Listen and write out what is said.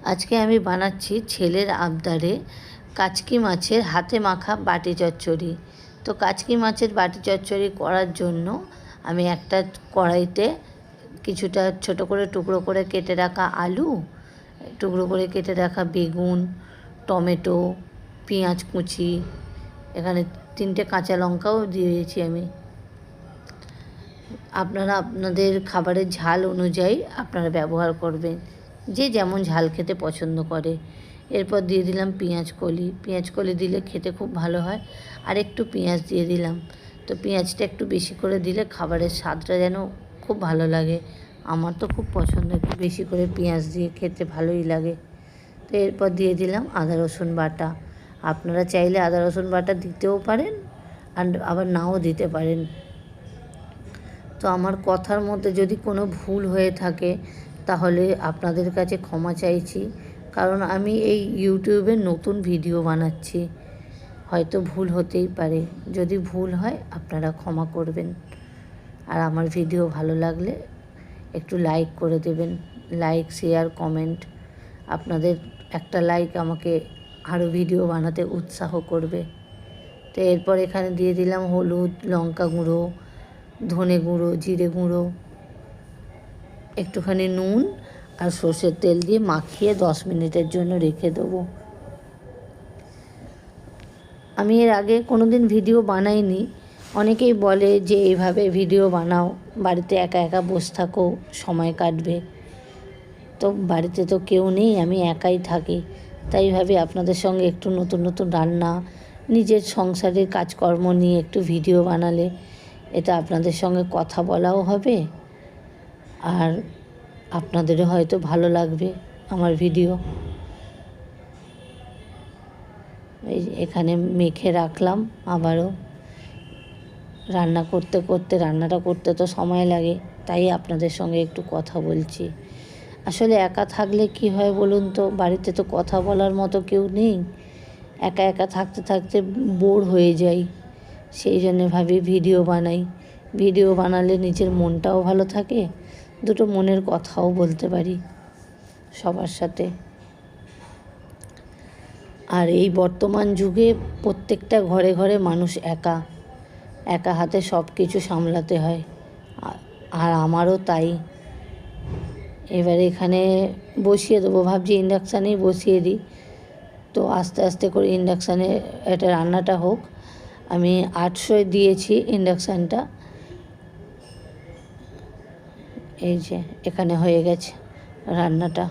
আজকে আমি বানাচ্ছি ছেলের আবদারে কাচকি মাছের হাতে মাখা বাটি চচ্চড়ি। তো কাচকি মাছের বাটি চচ্চড়ি করার জন্য আমি একটা কড়াইতে কিছুটা ছোট করে টুকরো করে কেটে রাখা আলু, টুকরো করে কেটে রাখা বেগুন, টমেটো, পেঁয়াজ কুচি, এখানে 3টে কাঁচা লঙ্কাও দিয়েছি আমি। আপনারা আপনাদের খাবারের ঝাল অনুযায়ী আপনারা ব্যবহার করবেন, যে যেমন ঝাল খেতে পছন্দ করে। এরপর দিয়ে দিলাম পেঁয়াজ কলি দিলে খেতে খুব ভালো হয়। আর একটু পেঁয়াজ দিয়ে দিলাম। তো পেঁয়াজটা একটু বেশি করে দিলে খাবারের স্বাদটা যেন খুব ভালো লাগে। আমার তো খুব পছন্দ, একটু বেশি করে পেঁয়াজ দিয়ে খেতে ভালোই লাগে। তো এরপর দিয়ে দিলাম আদা রসুন বাটা। আপনারা চাইলে আদা রসুন বাটা দিতেও পারেন আর আবার নাও দিতে পারেন। তো আমার কথার মধ্যে যদি কোনো ভুল হয়ে থাকে তাহলে আপনাদের কাছে ক্ষমা চাইছি, কারণ আমি এই ইউটিউবে নতুন ভিডিও বানাচ্ছি, হয়তো ভুল হতেই পারে। যদি ভুল হয় আপনারা ক্ষমা করবেন। আর আমার ভিডিও ভালো লাগলে একটু লাইক করে দেবেন, লাইক, শেয়ার, কমেন্ট। আপনাদের একটা লাইক আমাকে আরও ভিডিও বানাতে উৎসাহ করবে। তো এরপর এখানে দিয়ে দিলাম হলুদ, লঙ্কা গুঁড়ো, ধনে গুঁড়ো, জিরে গুঁড়ো, একটুখানি নুন আর সর্ষের তেল দিয়ে মাখিয়ে 10 মিনিটের জন্য রেখে দেবো। আমি এর আগে কোনো দিন ভিডিও বানাইনি। অনেকেই বলে যে এইভাবে ভিডিও বানাও, বাড়িতে একা একা বসে থাকো, সময় কাটবে। তো বাড়িতে তো কেউ নেই, আমি একাই থাকি, তাই ভাবি আপনাদের সঙ্গে একটু নতুন নতুন রান্না, নিজের সংসারের কাজকর্ম নিয়ে একটু ভিডিও বানালে এটা আপনাদের সঙ্গে কথা বলাও হবে, আর আপনাদেরও হয়তো ভালো লাগবে আমার ভিডিও। এই এখানে মেখে রাখলাম। আবারও রান্না করতে করতে, রান্নাটা করতে তো সময় লাগে, তাই আপনাদের সঙ্গে একটু কথা বলছি। আসলে একা থাকলে কি হয় বলুন তো, বাড়িতে তো কথা বলার মতো কেউ নেই, একা একা থাকতে থাকতে বোর হয়ে যাই। সেই জন্যে ভাবি ভিডিও বানাই। ভিডিও বানালে নিজের মনটাও ভালো থাকে, দুটো মনের কথাও বলতে পারি সবার সাথে। আর এই বর্তমান যুগে প্রত্যেকটা ঘরে ঘরে মানুষ একা একা হাতে সব কিছু সামলাতে হয়, আর আমারও তাই। এবার এখানে বসিয়ে দেবো, ভাবছি ইন্ডাকশানেই বসিয়ে দিই। তো আস্তে আস্তে করে ইন্ডাকশানে এটা রান্নাটা হোক। আমি 800 দিয়েছি ইন্ডাকশানটা। এই যে এখানে হয়ে গেছে রান্নাটা।